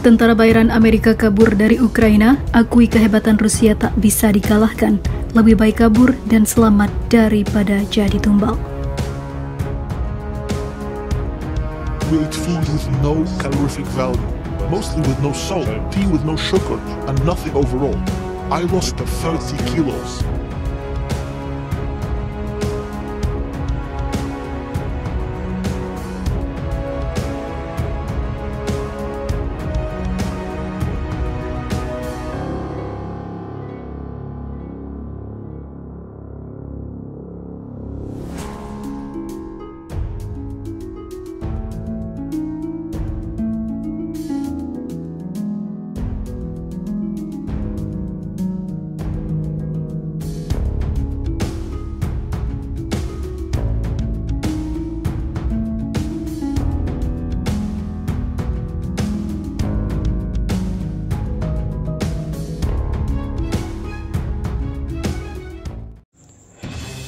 Tentara bayaran Amerika kabur dari Ukraina, akui kehebatan Rusia tak bisa dikalahkan. Lebih baik kabur dan selamat daripada jadi tumbal. We eat food with no calorific value, mostly with no salt, tea with no sugar, and nothing overall. I lost 30 kilos.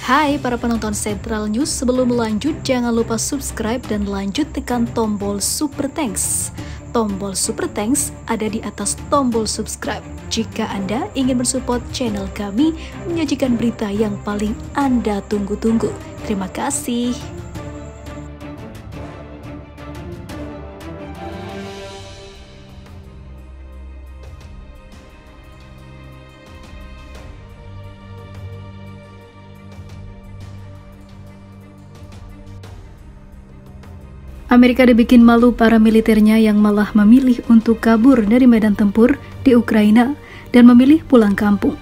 Hai para penonton Central News, sebelum lanjut jangan lupa subscribe dan lanjut tekan tombol Super Thanks. Tombol Super Thanks ada di atas tombol subscribe. Jika Anda ingin mensupport channel kami menyajikan berita yang paling Anda tunggu-tunggu. Terima kasih. Amerika dibikin malu para militernya yang malah memilih untuk kabur dari medan tempur di Ukraina dan memilih pulang kampung.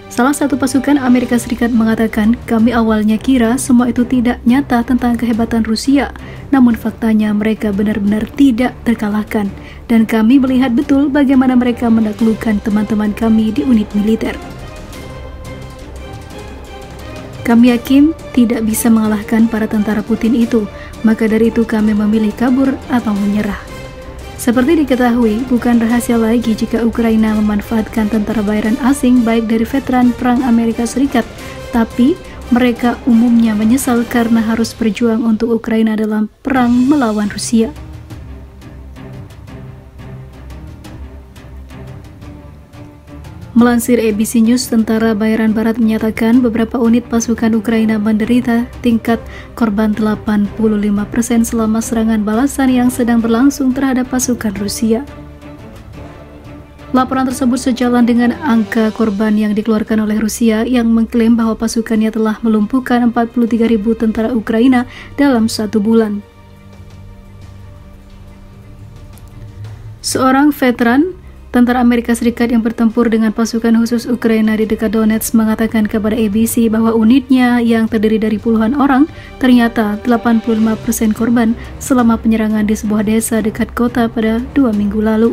Salah satu pasukan Amerika Serikat mengatakan, kami awalnya kira semua itu tidak nyata tentang kehebatan Rusia, namun faktanya mereka benar-benar tidak terkalahkan, dan kami melihat betul bagaimana mereka menaklukkan teman-teman kami di unit militer. Kami yakin tidak bisa mengalahkan para tentara Putin itu, maka dari itu kami memilih kabur atau menyerah. Seperti diketahui, bukan rahasia lagi jika Ukraina memanfaatkan tentara bayaran asing baik dari veteran Perang Amerika Serikat, tapi mereka umumnya menyesal karena harus berjuang untuk Ukraina dalam perang melawan Rusia. Melansir ABC News, tentara bayaran barat menyatakan beberapa unit pasukan Ukraina menderita tingkat korban 85% selama serangan balasan yang sedang berlangsung terhadap pasukan Rusia. Laporan tersebut sejalan dengan angka korban yang dikeluarkan oleh Rusia yang mengklaim bahwa pasukannya telah melumpuhkan 43.000 tentara Ukraina dalam 1 bulan. Seorang veteran tentara Amerika Serikat yang bertempur dengan pasukan khusus Ukraina di dekat Donetsk mengatakan kepada ABC bahwa unitnya yang terdiri dari puluhan orang ternyata 85% korban selama penyerangan di sebuah desa dekat kota pada 2 minggu lalu.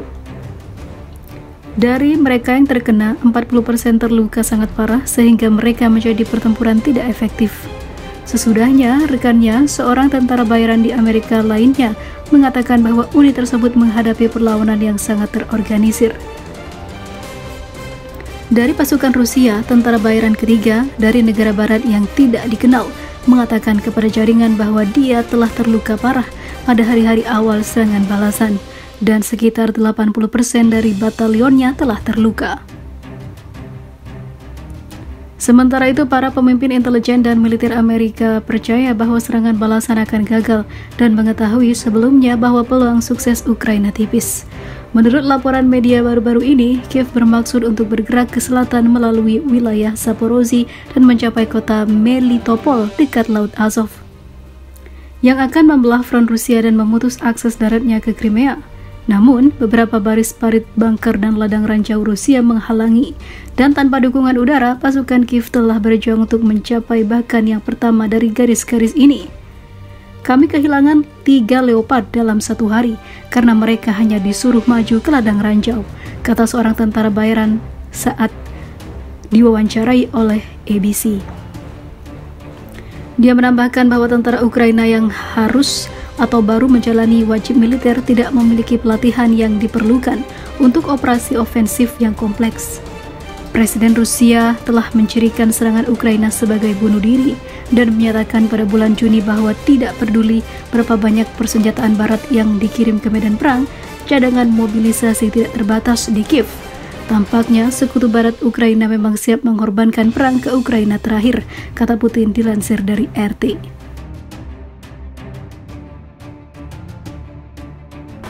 Dari mereka yang terkena, 40% terluka sangat parah sehingga mereka menjadi pertempuran tidak efektif. Sesudahnya, rekannya, seorang tentara bayaran di Amerika lainnya, mengatakan bahwa unit tersebut menghadapi perlawanan yang sangat terorganisir. Dari pasukan Rusia, tentara bayaran ketiga dari negara barat yang tidak dikenal mengatakan kepada jaringan bahwa dia telah terluka parah pada hari-hari awal serangan balasan, dan sekitar 80% dari batalionnya telah terluka. Sementara itu, para pemimpin intelijen dan militer Amerika percaya bahwa serangan balasan akan gagal dan mengetahui sebelumnya bahwa peluang sukses Ukraina tipis. Menurut laporan media baru-baru ini, Kiev bermaksud untuk bergerak ke selatan melalui wilayah Zaporozhye dan mencapai kota Melitopol dekat Laut Azov, yang akan membelah front Rusia dan memutus akses daratnya ke Crimea. Namun, beberapa baris parit bunker dan ladang ranjau Rusia menghalangi, dan tanpa dukungan udara, pasukan Kiev telah berjuang untuk mencapai bahkan yang pertama dari garis-garis ini. Kami kehilangan 3 Leopard dalam 1 hari, karena mereka hanya disuruh maju ke ladang ranjau, kata seorang tentara bayaran saat diwawancarai oleh ABC. Dia menambahkan bahwa tentara Ukraina yang harus atau baru menjalani wajib militer tidak memiliki pelatihan yang diperlukan untuk operasi ofensif yang kompleks. Presiden Rusia telah mencirikan serangan Ukraina sebagai bunuh diri dan menyatakan pada bulan Juni bahwa tidak peduli berapa banyak persenjataan barat yang dikirim ke medan perang, cadangan mobilisasi tidak terbatas di Kiev. Tampaknya sekutu barat Ukraina memang siap mengorbankan perang ke Ukraina terakhir, kata Putin dilansir dari RT.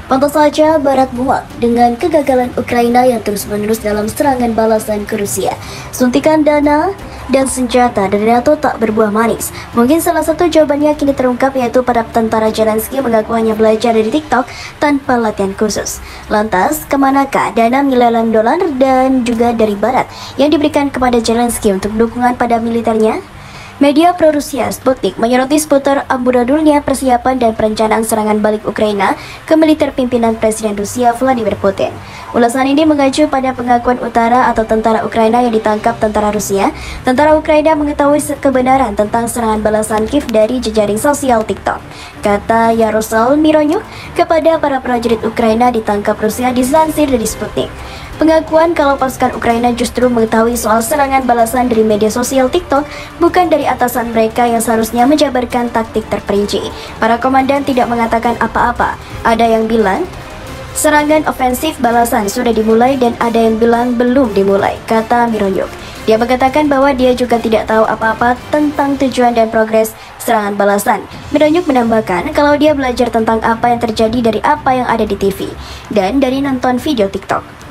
Pantas saja Barat muak dengan kegagalan Ukraina yang terus-menerus dalam serangan balasan ke Rusia. Suntikan dana dan senjata dari NATO tak berbuah manis. Mungkin salah satu jawabannya kini terungkap, yaitu para tentara Zelensky mengaku hanya belajar dari TikTok tanpa latihan khusus. Lantas, kemanakah dana miliaran dolar dan juga dari Barat yang diberikan kepada Zelensky untuk dukungan pada militernya? Media pro-Rusia Sputnik menyoroti seputar amburadulnya persiapan dan perencanaan serangan balik Ukraina ke militer pimpinan Presiden Rusia Vladimir Putin. Ulasan ini mengacu pada pengakuan utara atau tentara Ukraina yang ditangkap tentara Rusia. Tentara Ukraina mengetahui kebenaran tentang serangan balasan Kiev dari jejaring sosial TikTok. Kata Yaroslav Mironyuk kepada para prajurit Ukraina ditangkap Rusia dilansir dari Sputnik. Pengakuan kalau pasukan Ukraina justru mengetahui soal serangan balasan dari media sosial TikTok bukan dari atasan mereka yang seharusnya menjabarkan taktik terperinci. Para komandan tidak mengatakan apa-apa. Ada yang bilang serangan ofensif balasan sudah dimulai dan ada yang bilang belum dimulai, kata Mironyuk. Dia mengatakan bahwa dia juga tidak tahu apa-apa tentang tujuan dan progres serangan balasan. Mironyuk menambahkan kalau dia belajar tentang apa yang terjadi dari apa yang ada di TV dan dari nonton video TikTok.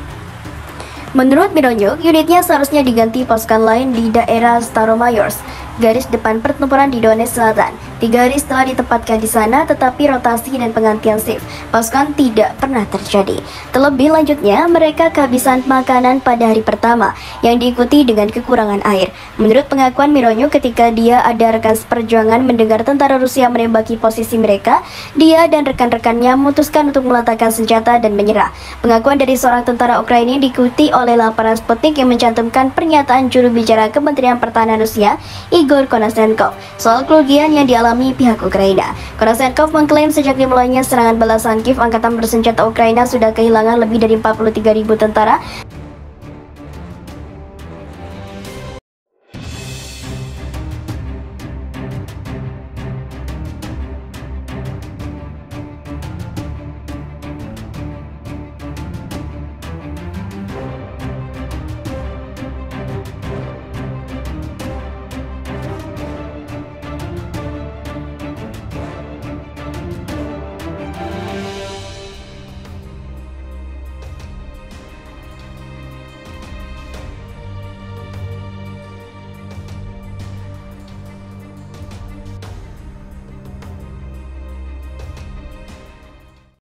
Menurut Mironyuk, unitnya seharusnya diganti pasukan lain di daerah Staromayorsk, garis depan pertempuran di Donetsk Selatan. 3 hari setelah ditempatkan di sana, tetapi rotasi dan penggantian shift pasukan tidak pernah terjadi. Terlebih lanjutnya, mereka kehabisan makanan pada hari pertama, yang diikuti dengan kekurangan air. Menurut pengakuan Mironyuk, ketika dia ada rekan seperjuangan mendengar tentara Rusia menembaki posisi mereka, dia dan rekan-rekannya memutuskan untuk meletakkan senjata dan menyerah. Pengakuan dari seorang tentara Ukraina diikuti oleh laporan Sputnik yang mencantumkan pernyataan juru bicara Kementerian Pertahanan Rusia, Igor Konashenkov, soal kerugian yang dialami pihak Ukraina. Konashenkov mengklaim sejak dimulainya serangan balasan Kiev, angkatan bersenjata Ukraina sudah kehilangan lebih dari 43.000 tentara